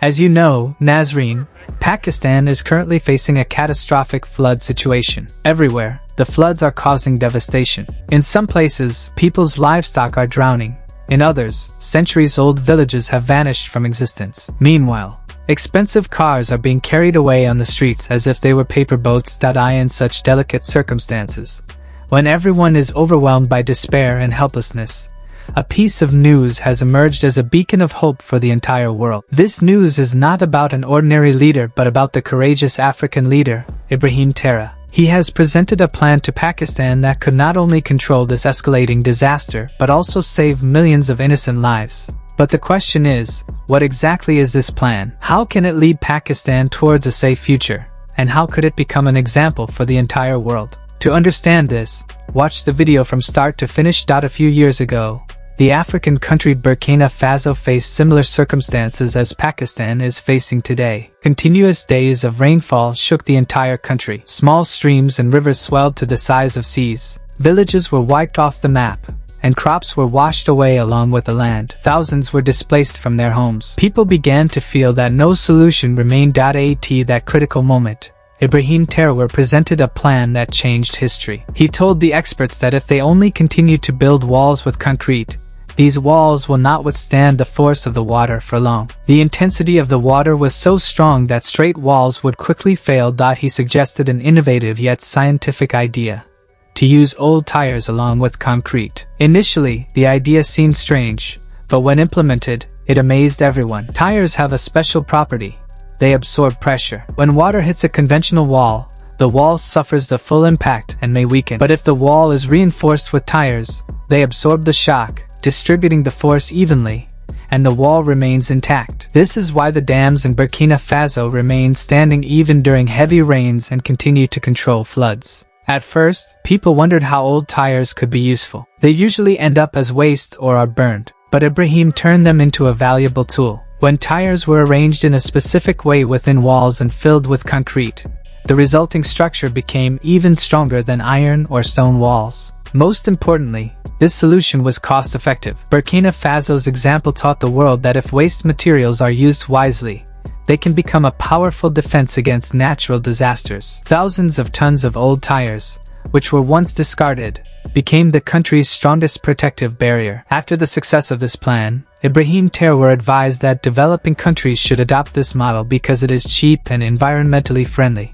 As you know, Nazreen, Pakistan is currently facing a catastrophic flood situation. Everywhere, the floods are causing devastation. In some places, people's livestock are drowning. In others, centuries-old villages have vanished from existence. Meanwhile, expensive cars are being carried away on the streets as if they were paper boats. In such delicate circumstances, when everyone is overwhelmed by despair and helplessness, a piece of news has emerged as a beacon of hope for the entire world. This news is not about an ordinary leader but about the courageous African leader, Ibrahim Traoré. He has presented a plan to Pakistan that could not only control this escalating disaster but also save millions of innocent lives. But the question is, what exactly is this plan? How can it lead Pakistan towards a safe future? And how could it become an example for the entire world? To understand this, watch the video from start to finish. A few years ago, the African country Burkina Faso faced similar circumstances as Pakistan is facing today. Continuous days of rainfall shook the entire country. Small streams and rivers swelled to the size of seas. Villages were wiped off the map, and crops were washed away along with the land. Thousands were displaced from their homes. People began to feel that no solution remained. At that critical moment, Ibrahim Traoré presented a plan that changed history. He told the experts that if they only continued to build walls with concrete, these walls will not withstand the force of the water for long. The intensity of the water was so strong that straight walls would quickly fail. He suggested an innovative yet scientific idea: to use old tires along with concrete. Initially, the idea seemed strange, but when implemented, it amazed everyone. Tires have a special property: they absorb pressure. When water hits a conventional wall, the wall suffers the full impact and may weaken. But if the wall is reinforced with tires, they absorb the shock, distributing the force evenly, and the wall remains intact. This is why the dams in Burkina Faso remain standing even during heavy rains and continue to control floods. At first, people wondered how old tires could be useful. They usually end up as waste or are burned, but Ibrahim turned them into a valuable tool. When tires were arranged in a specific way within walls and filled with concrete, the resulting structure became even stronger than iron or stone walls. Most importantly, this solution was cost-effective. Burkina Faso's example taught the world that if waste materials are used wisely, they can become a powerful defense against natural disasters. Thousands of tons of old tires, which were once discarded, became the country's strongest protective barrier. After the success of this plan, Ibrahim Traoré advised that developing countries should adopt this model because it is cheap and environmentally friendly.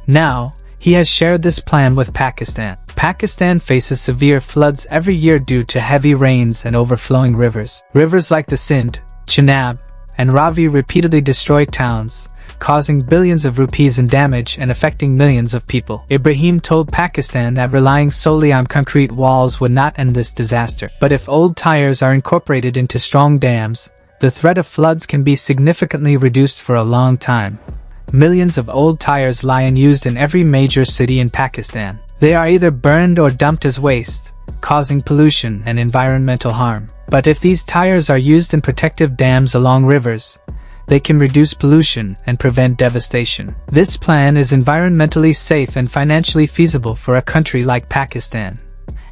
Now, he has shared this plan with Pakistan. Pakistan faces severe floods every year due to heavy rains and overflowing rivers. Rivers like the Sindh, Chenab, and Ravi repeatedly destroy towns, causing billions of rupees in damage and affecting millions of people. Ibrahim told Pakistan that relying solely on concrete walls would not end this disaster. But if old tires are incorporated into strong dams, the threat of floods can be significantly reduced for a long time. Millions of old tires lie unused in every major city in Pakistan. They are either burned or dumped as waste, causing pollution and environmental harm. But if these tires are used in protective dams along rivers, they can reduce pollution and prevent devastation. This plan is environmentally safe and financially feasible for a country like Pakistan.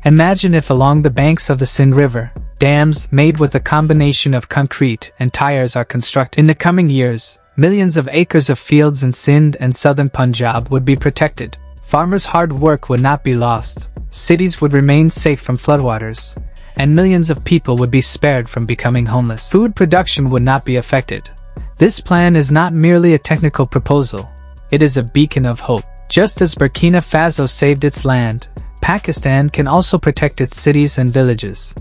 Imagine if along the banks of the Sindh River, dams made with a combination of concrete and tires are constructed. In the coming years, millions of acres of fields in Sindh and southern Punjab would be protected. Farmers' hard work would not be lost, cities would remain safe from floodwaters, and millions of people would be spared from becoming homeless. Food production would not be affected. This plan is not merely a technical proposal, it is a beacon of hope. Just as Burkina Faso saved its land, Pakistan can also protect its cities and villages.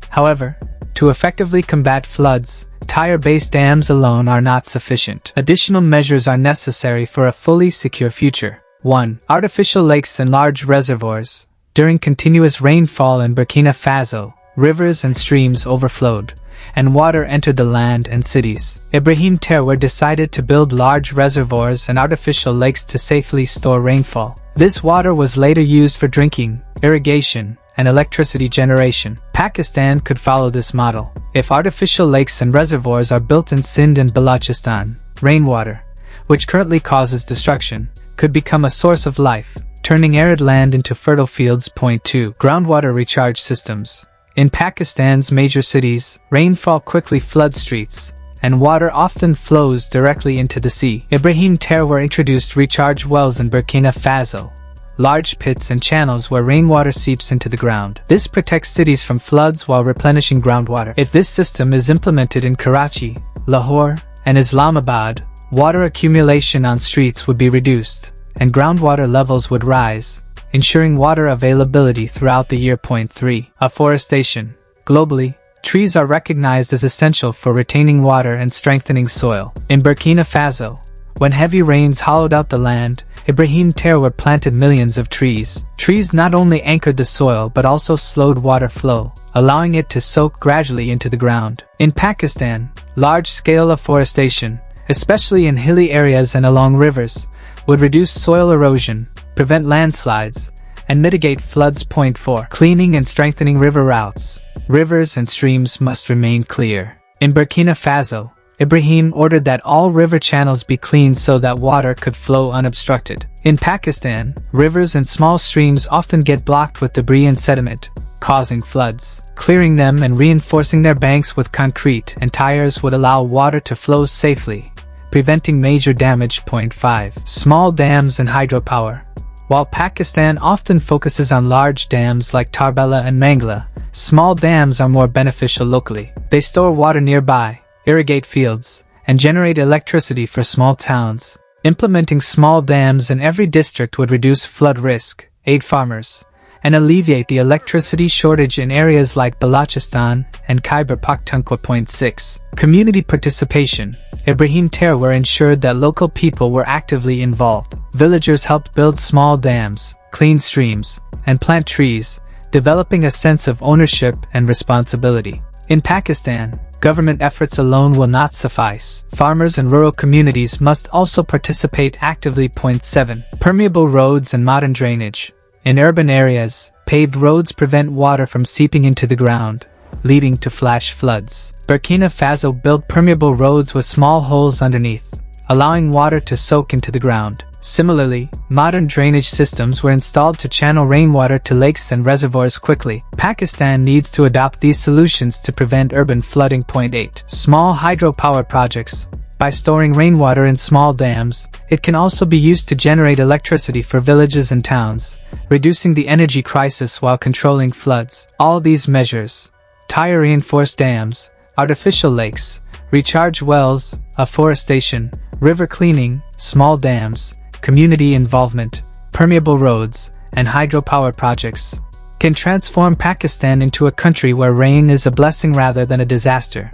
However, to effectively combat floods, tire-based dams alone are not sufficient. Additional measures are necessary for a fully secure future. 1. Artificial lakes and large reservoirs. During continuous rainfall in Burkina Faso, rivers and streams overflowed, and water entered the land and cities. Ibrahim Traoré decided to build large reservoirs and artificial lakes to safely store rainfall. This water was later used for drinking, irrigation, and electricity generation. Pakistan could follow this model. If artificial lakes and reservoirs are built in Sindh and Balochistan, rainwater, which currently causes destruction, could become a source of life, turning arid land into fertile fields. 2. Groundwater recharge systems. In Pakistan's major cities, rainfall quickly floods streets, and water often flows directly into the sea. Ibrahim Traoré introduced recharge wells in Burkina Faso, large pits and channels where rainwater seeps into the ground. This protects cities from floods while replenishing groundwater. If this system is implemented in Karachi, Lahore, and Islamabad, water accumulation on streets would be reduced, and groundwater levels would rise, ensuring water availability throughout the year. 3. Afforestation. Globally, trees are recognized as essential for retaining water and strengthening soil. In Burkina Faso, when heavy rains hollowed out the land, Ibrahim Traoré planted millions of trees. Trees not only anchored the soil but also slowed water flow, allowing it to soak gradually into the ground. In Pakistan, large-scale afforestation, especially in hilly areas and along rivers, would reduce soil erosion, prevent landslides, and mitigate floods. 4. Cleaning and strengthening river routes. Rivers and streams must remain clear. In Burkina Faso, Ibrahim ordered that all river channels be cleaned so that water could flow unobstructed. In Pakistan, rivers and small streams often get blocked with debris and sediment, causing floods. Clearing them and reinforcing their banks with concrete and tires would allow water to flow safely, preventing major damage. 5. Small dams and hydropower. While Pakistan often focuses on large dams like Tarbela and Mangla, small dams are more beneficial locally. They store water nearby, irrigate fields, and generate electricity for small towns. Implementing small dams in every district would reduce flood risk, aid farmers, and alleviate the electricity shortage in areas like Balochistan and Khyber Pakhtunkhwa. 6. Community participation. Ibrahim Traoré ensured that local people were actively involved. Villagers helped build small dams, clean streams, and plant trees, developing a sense of ownership and responsibility. In Pakistan, government efforts alone will not suffice. Farmers and rural communities must also participate actively. 7. Permeable roads and modern drainage. In urban areas, paved roads prevent water from seeping into the ground, leading to flash floods. Burkina Faso built permeable roads with small holes underneath, allowing water to soak into the ground. Similarly, modern drainage systems were installed to channel rainwater to lakes and reservoirs quickly. Pakistan needs to adopt these solutions to prevent urban flooding. 8. Small hydropower projects. By storing rainwater in small dams, it can also be used to generate electricity for villages and towns, reducing the energy crisis while controlling floods. All these measures, tire-reinforced dams, artificial lakes, recharge wells, afforestation, river cleaning, small dams, community involvement, permeable roads, and hydropower projects, can transform Pakistan into a country where rain is a blessing rather than a disaster.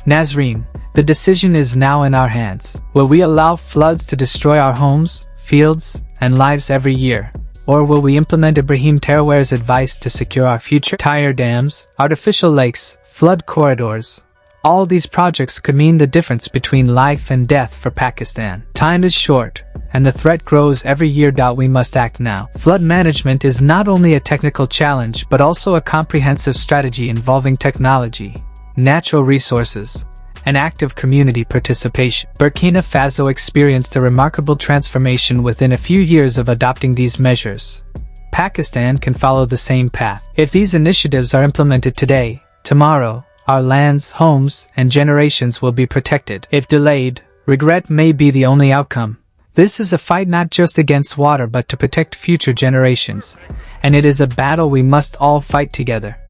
Nazreen, the decision is now in our hands. Will we allow floods to destroy our homes, fields, and lives every year? Or will we implement Ibrahim Traoré's advice to secure our future? Tire dams, artificial lakes, flood corridors. All these projects could mean the difference between life and death for Pakistan. Time is short, and the threat grows every year. We must act now. Flood management is not only a technical challenge but also a comprehensive strategy involving technology, natural resources, and active community participation. Burkina Faso experienced a remarkable transformation within a few years of adopting these measures. Pakistan can follow the same path. If these initiatives are implemented today, tomorrow, our lands, homes, and generations will be protected. If delayed, regret may be the only outcome. This is a fight not just against water but to protect future generations, and it is a battle we must all fight together.